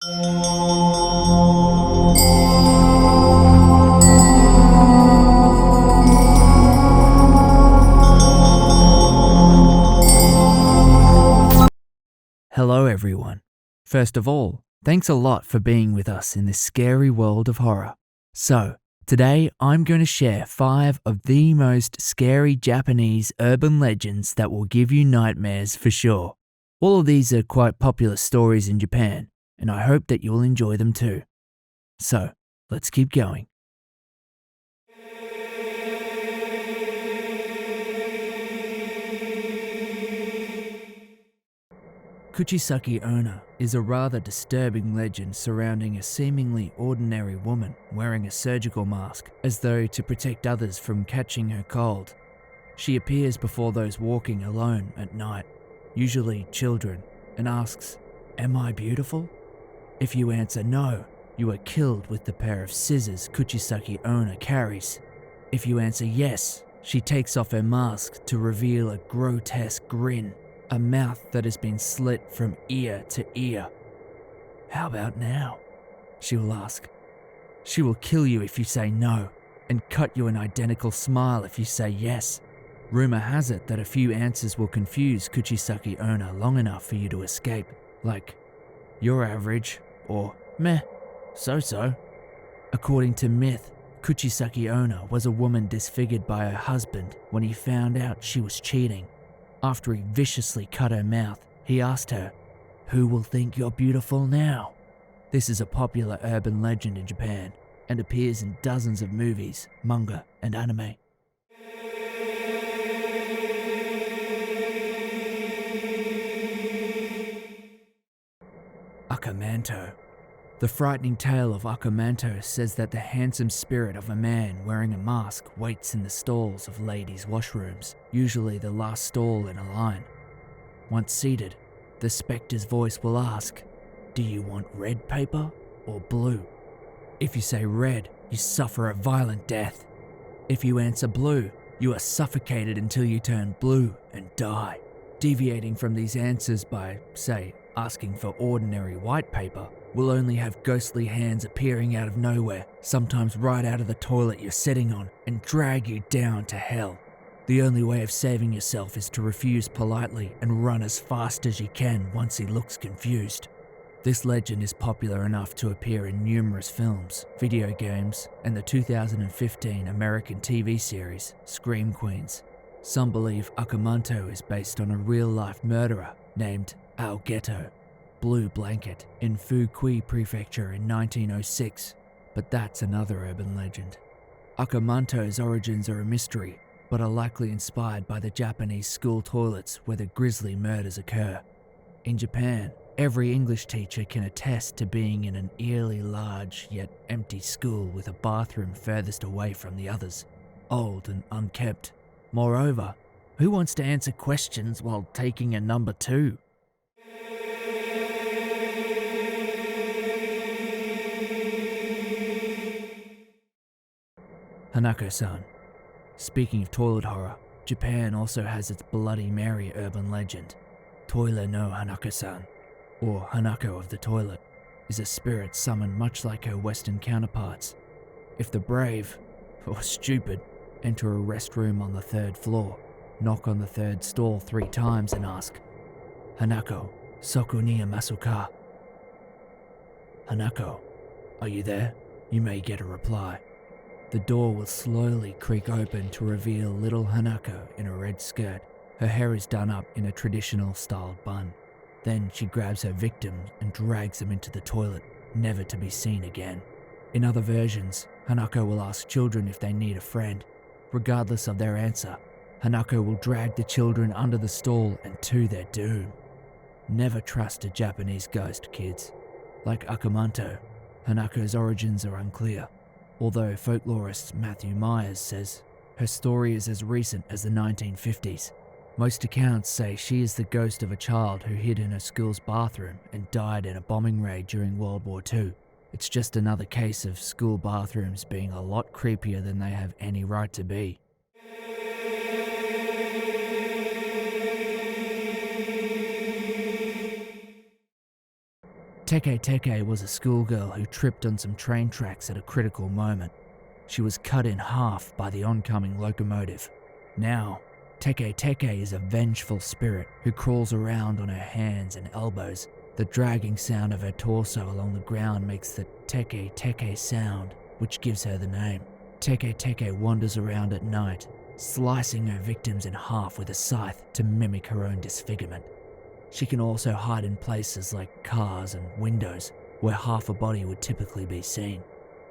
Hello everyone. First of all, thanks a lot for being with us in this scary world of horror. So, today I'm going to share 5 of the most scary Japanese urban legends that will give you nightmares for sure. All of these are quite popular stories in Japan, and I hope that you'll enjoy them too. So, let's keep going. Kuchisake-onna is a rather disturbing legend surrounding a seemingly ordinary woman wearing a surgical mask as though to protect others from catching her cold. She appears before those walking alone at night, usually children, and asks, "Am I beautiful?" If you answer no, you are killed with the pair of scissors Kuchisake-onna carries. If you answer yes, she takes off her mask to reveal a grotesque grin. A mouth that has been slit from ear to ear. "How about now?" she will ask. She will kill you if you say no, and cut you an identical smile if you say yes. Rumor has it that a few answers will confuse Kuchisake-onna long enough for you to escape, like, "You're average," or "Meh, so-so." According to myth, Kuchisake-onna was a woman disfigured by her husband when he found out she was cheating. After he viciously cut her mouth, he asked her, "Who will think you're beautiful now?" This is a popular urban legend in Japan and appears in dozens of movies, manga, and anime. Manto. The frightening tale of Manto says that the handsome spirit of a man wearing a mask waits in the stalls of ladies' washrooms, usually the last stall in a line. Once seated, the spectre's voice will ask, "Do you want red paper or blue?" If you say red, you suffer a violent death. If you answer blue, you are suffocated until you turn blue and die. Deviating from these answers by, say, asking for ordinary white paper, will only have ghostly hands appearing out of nowhere, sometimes right out of the toilet you're sitting on, and drag you down to hell. The only way of saving yourself is to refuse politely and run as fast as you can once he looks confused. This legend is popular enough to appear in numerous films, video games, and the 2015 American TV series, Scream Queens. Some believe Manto is based on a real-life murderer named Al Ghetto, Blue Blanket, in Fukui Prefecture in 1906, but that's another urban legend. Manto's origins are a mystery, but are likely inspired by the Japanese school toilets where the grisly murders occur. In Japan, every English teacher can attest to being in an eerily large yet empty school with a bathroom furthest away from the others, old and unkept. Moreover, who wants to answer questions while taking a number 2? Hanako-san. Speaking of toilet horror, Japan also has its Bloody Mary urban legend. Toilet no Hanako-san, or Hanako of the toilet, is a spirit summoned much like her Western counterparts. If the brave, or stupid, enter a restroom on the 3rd floor, knock on the 3rd stall 3 times and ask, "Hanako, soko ni imasu ka?" "Hanako, are you there?" you may get a reply. The door will slowly creak open to reveal little Hanako in a red skirt. Her hair is done up in a traditional styled bun. Then she grabs her victim and drags them into the toilet, never to be seen again. In other versions, Hanako will ask children if they need a friend. Regardless of their answer, Hanako will drag the children under the stall and to their doom. Never trust a Japanese ghost, kids. Like Manto, Hanako's origins are unclear, although folklorist Matthew Myers says her story is as recent as the 1950s. Most accounts say she is the ghost of a child who hid in her school's bathroom and died in a bombing raid during World War II. It's just another case of school bathrooms being a lot creepier than they have any right to be. Teke Teke was a schoolgirl who tripped on some train tracks at a critical moment. She was cut in half by the oncoming locomotive. Now, Teke Teke is a vengeful spirit who crawls around on her hands and elbows. The dragging sound of her torso along the ground makes the Teke Teke sound, which gives her the name. Teke Teke wanders around at night, slicing her victims in half with a scythe to mimic her own disfigurement. She can also hide in places like cars and windows, where half a body would typically be seen.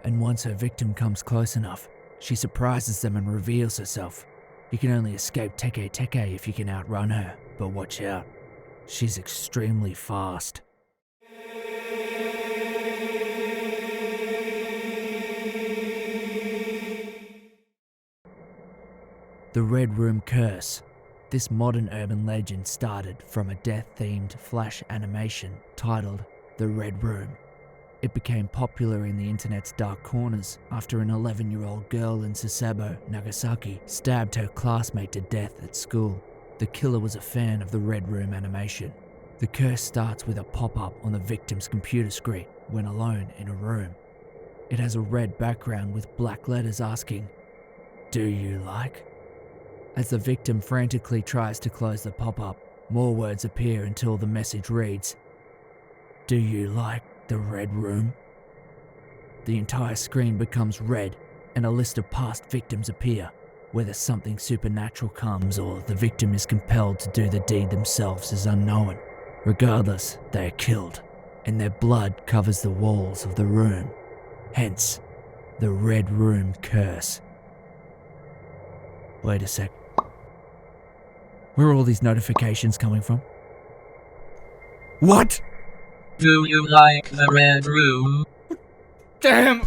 And once her victim comes close enough, she surprises them and reveals herself. You can only escape Teke Teke if you can outrun her, but watch out. She's extremely fast. The Red Room Curse. This modern urban legend started from a death-themed flash animation titled The Red Room. It became popular in the internet's dark corners after an 11-year-old girl in Sasebo, Nagasaki, stabbed her classmate to death at school. The killer was a fan of the Red Room animation. The curse starts with a pop-up on the victim's computer screen when alone in a room. It has a red background with black letters asking, "Do you like?" As the victim frantically tries to close the pop-up, more words appear until the message reads, "Do you like the Red Room?" The entire screen becomes red and a list of past victims appear. Whether something supernatural comes or the victim is compelled to do the deed themselves is unknown. Regardless, they are killed, and their blood covers the walls of the room. Hence, the Red Room Curse. Wait a sec. Where are all these notifications coming from? What? Do you like the Red Room? Damn!